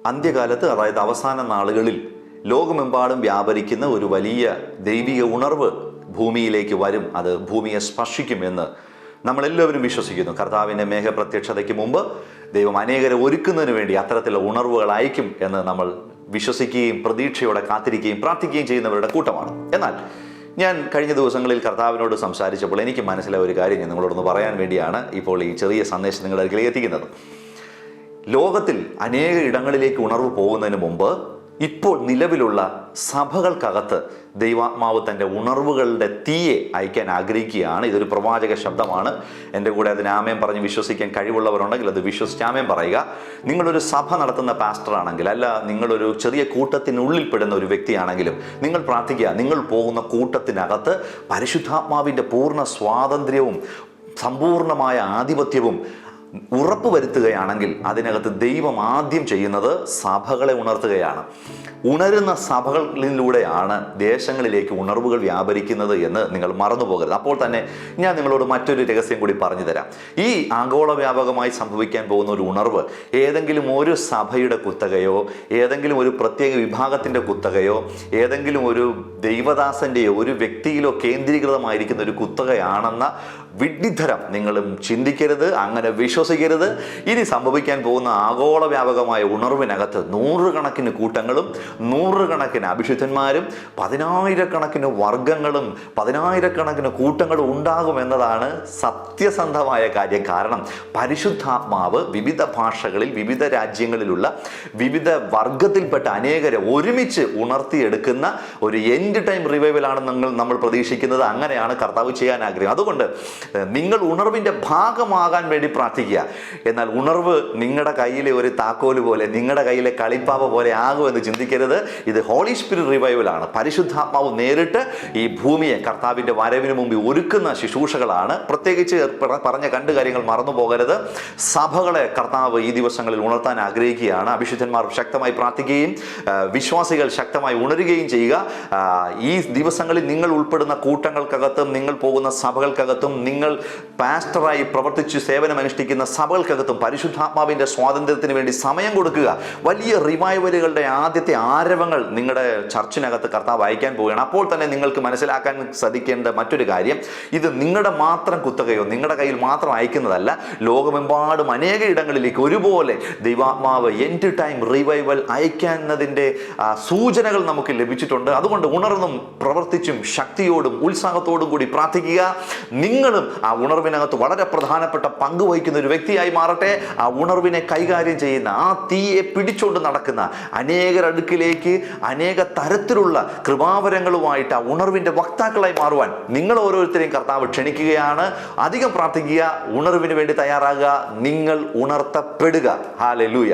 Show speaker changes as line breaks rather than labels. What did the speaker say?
അന്ത്യകാലത്ത്, അതായത് അവസാന നാളുകളിൽ ലോകമെമ്പാടും വ്യാപരിക്കുന്ന ഒരു വലിയ ദൈവിക ഉണർവ് ഭൂമിയിലേക്ക് വരും. അത് ഭൂമിയെ സ്പർശിക്കുമെന്ന് നമ്മളെല്ലാവരും വിശ്വസിക്കുന്നു. കർത്താവിൻ്റെ മേഘപ്രത്യക്ഷതയ്ക്ക് മുമ്പ് ദൈവം അനേകരെ ഒരുക്കുന്നതിന് വേണ്ടി അത്തരത്തിലുള്ള ഉണർവുകൾ അയക്കും എന്ന് നമ്മൾ വിശ്വസിക്കുകയും പ്രതീക്ഷയോടെ കാത്തിരിക്കുകയും പ്രാർത്ഥിക്കുകയും ചെയ്യുന്നവരുടെ കൂട്ടമാണ്. എന്നാൽ ഞാൻ കഴിഞ്ഞ ദിവസങ്ങളിൽ കർത്താവിനോട് സംസാരിച്ചപ്പോൾ എനിക്ക് മനസ്സിലായ ഒരു കാര്യം ഞാൻ നിങ്ങളോടൊന്ന് പറയാൻ വേണ്ടിയാണ് ഇപ്പോൾ ഈ ചെറിയ സന്ദേശം നിങ്ങളുടെ അടുക്കലേക്ക് എത്തിക്കുന്നത്. ലോകത്തിൽ അനേക ഇടങ്ങളിലേക്ക് ഉണർവ് പോകുന്നതിന് മുമ്പ് ഇപ്പോൾ നിലവിലുള്ള സഭകൾക്കകത്ത് ദൈവാത്മാവ് തൻ്റെ ഉണർവുകളുടെ തീയെ അയക്കാൻ ആഗ്രഹിക്കുകയാണ്. ഇതൊരു പ്രവാചക ശബ്ദമാണ്. എൻ്റെ കൂടെ അതിന് ആമേൻ പറഞ്ഞ് വിശ്വസിക്കാൻ കഴിവുള്ളവരുണ്ടെങ്കിൽ അത് വിശ്വസിച്ച് ആമേൻ പറയുക. നിങ്ങളൊരു സഭ നടത്തുന്ന പാസ്റ്ററാണെങ്കിൽ, അല്ല നിങ്ങളൊരു ചെറിയ കൂട്ടത്തിനുള്ളിൽ പെടുന്ന ഒരു വ്യക്തിയാണെങ്കിലും നിങ്ങൾ പ്രാർത്ഥിക്കുക. നിങ്ങൾ പോകുന്ന കൂട്ടത്തിനകത്ത് പരിശുദ്ധാത്മാവിൻ്റെ പൂർണ്ണ സ്വാതന്ത്ര്യവും സമ്പൂർണമായ ആധിപത്യവും ഉറപ്പുവരുത്തുകയാണെങ്കിൽ അതിനകത്ത് ദൈവം ആദ്യം ചെയ്യുന്നത് സഭകളെ ഉണർത്തുകയാണ്. ഉണരുന്ന സഭകളിലൂടെയാണ് ദേശങ്ങളിലേക്ക് ഉണർവുകൾ വ്യാപരിക്കുന്നത് എന്ന് നിങ്ങൾ മറന്നു പോകരുത്. അപ്പോൾ തന്നെ ഞാൻ നിങ്ങളോട് മറ്റൊരു രഹസ്യം കൂടി പറഞ്ഞു തരാം. ഈ ആഗോള വ്യാപകമായി സംഭവിക്കാൻ പോകുന്ന ഒരു ഉണർവ് ഏതെങ്കിലും ഒരു സഭയുടെ കുത്തകയോ, ഏതെങ്കിലും ഒരു പ്രത്യേക വിഭാഗത്തിൻ്റെ കുത്തകയോ, ഏതെങ്കിലും ഒരു ദൈവദാസൻ്റെയോ ഒരു വ്യക്തിയിലോ കേന്ദ്രീകൃതമായിരിക്കുന്ന ഒരു കുത്തകയാണെന്ന വിഡ്ഢിത്തരം നിങ്ങളും ചിന്തിക്കരുത്, അങ്ങനെ വിശ്വസിക്കരുത്. ഇനി സംഭവിക്കാൻ പോകുന്ന ആഗോള വ്യാപകമായ ഉണർവിനകത്ത് നൂറുകണക്കിന് കൂട്ടങ്ങളും നൂറുകണക്കിന് അഭിഷിക്തന്മാരും 10,000-കണക്കിന് വർഗങ്ങളും 10,000-കണക്കിന് കൂട്ടങ്ങളും ഉണ്ടാകുമെന്നതാണ് സത്യസന്ധമായ കാര്യം. കാരണം പരിശുദ്ധാത്മാവ് വിവിധ ഭാഷകളിൽ, വിവിധ രാജ്യങ്ങളിലുള്ള വിവിധ വർഗത്തിൽപ്പെട്ട അനേകരെ ഒരുമിച്ച് ഉണർത്തിയെടുക്കുന്ന ഒരു എൻഡ് ടൈം റിവൈവലാണ് നമ്മൾ പ്രതീക്ഷിക്കുന്നത്. അങ്ങനെയാണ് കർത്താവ് ചെയ്യാൻ ആഗ്രഹം. അതുകൊണ്ട് നിങ്ങൾ ഉണർവിൻ്റെ ഭാഗമാകാൻ വേണ്ടി പ്രാർത്ഥിക്കുക. എന്നാൽ ഉണർവ് നിങ്ങളുടെ കയ്യിലെ ഒരു താക്കോല് പോലെ, നിങ്ങളുടെ കയ്യിലെ കളിപ്പാവ പോലെ ആകുമെന്ന് ചിന്തിക്കരുത്. ഇത് ഹോളി സ്പിരിറ്റ് റിവൈവലാണ്. പരിശുദ്ധാത്മാവ് നേരിട്ട് ഈ ഭൂമിയെ കർത്താവിൻ്റെ വരവിന് മുമ്പ് ഒരുക്കുന്ന ശുശ്രൂഷകളാണ്. പ്രത്യേകിച്ച് പറഞ്ഞ 2 കാര്യങ്ങൾ മറന്നു പോകരുത്. സഭകളെ കർത്താവ് ഈ ദിവസങ്ങളിൽ ഉണർത്താൻ ആഗ്രഹിക്കുകയാണ്. അഭിഷിക്തന്മാർ ശക്തമായി പ്രാർത്ഥിക്കുകയും വിശ്വാസികൾ ശക്തമായി ഉണരുകയും ചെയ്യുക. ഈ ദിവസങ്ങളിൽ നിങ്ങൾ ഉൾപ്പെടുന്ന കൂട്ടങ്ങൾക്കകത്തും, നിങ്ങൾ പോകുന്ന സഭകൾക്കകത്തും, നിങ്ങൾ പാസ്റ്ററായി പ്രവർത്തിച്ച് സേവനമനുഷ്ഠിക്കുന്ന സഭകൾക്കകത്തും പരിശുദ്ധാത്മാവിൻ്റെ സ്വാതന്ത്ര്യത്തിന് വേണ്ടി സമയം കൊടുക്കുക. വലിയ റിവൈവലുകളുടെ ആദ്യത്തെ ആരവങ്ങൾ നിങ്ങളുടെ ചർച്ചിനകത്ത് കർത്താവ് അയക്കാൻ പോവുകയാണ്. അപ്പോൾ തന്നെ നിങ്ങൾക്ക് മനസ്സിലാക്കാൻ സാധിക്കേണ്ട മറ്റൊരു കാര്യം, ഇത് നിങ്ങളുടെ മാത്രം കുത്തകയോ നിങ്ങളുടെ കയ്യിൽ മാത്രം അയക്കുന്നതല്ല. ലോകമെമ്പാടും അനേക ഇടങ്ങളിലേക്ക് ഒരുപോലെ ദൈവാത്മാവ് എൻഡ് ടൈം റിവൈവൽ അയക്കുന്നതിൻ്റെ സൂചനകൾ നമുക്ക് ലഭിച്ചിട്ടുണ്ട്. അതുകൊണ്ട് ഉണർന്നും പ്രവർത്തിച്ചും ശക്തിയോടും ഉത്സാഹത്തോടും കൂടി പ്രാർത്ഥിക്കുക. നിങ്ങളും ആ ഉണർവിനകത്ത് വളരെ പ്രധാനപ്പെട്ട പങ്ക് വഹിക്കുന്ന ഒരു വ്യക്തിയായി മാറട്ടെ. ആ ഉണർവിനെ കൈകാര്യം ചെയ്യുന്ന, ആ തീയെ പിടിച്ചുകൊണ്ട് നടക്കുന്ന അനേകരടുക്കിലേക്ക് അനേക തരത്തിലുള്ള കൃപാവരങ്ങളുമായിട്ട് ആ ഉണർവിൻ്റെ വക്താക്കളായി മാറുവാൻ നിങ്ങൾ ഓരോരുത്തരെയും കർത്താവ് ക്ഷണിക്കുകയാണ്. അധികം പ്രാർത്ഥിക്കുക, ഉണർവിന് വേണ്ടി തയ്യാറാകുക, നിങ്ങൾ ഉണർത്തപ്പെടുക. ഹല്ലേലൂയ.